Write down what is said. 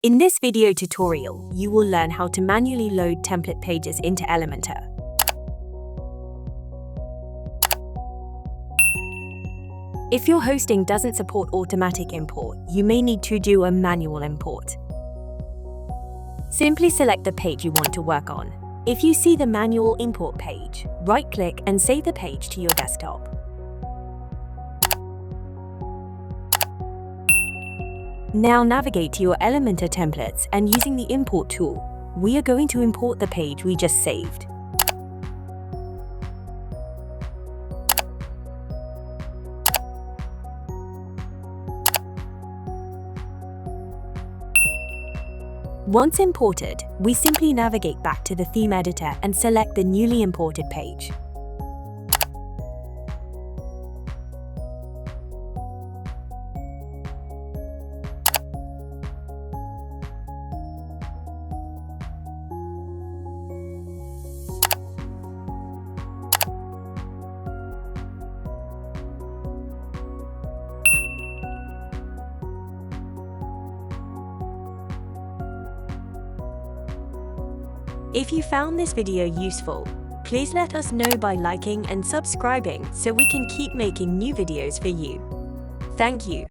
In this video tutorial, you will learn how to manually load template pages into Elementor. If your hosting doesn't support automatic import, you may need to do a manual import. Simply select the page you want to work on. If you see the manual import page, right-click and save the page to your desktop. Now navigate to your Elementor templates and using the import tool, we are going to import the page we just saved. Once imported, we simply navigate back to the theme editor and select the newly imported page. If you found this video useful, please let us know by liking and subscribing so we can keep making new videos for you. Thank you.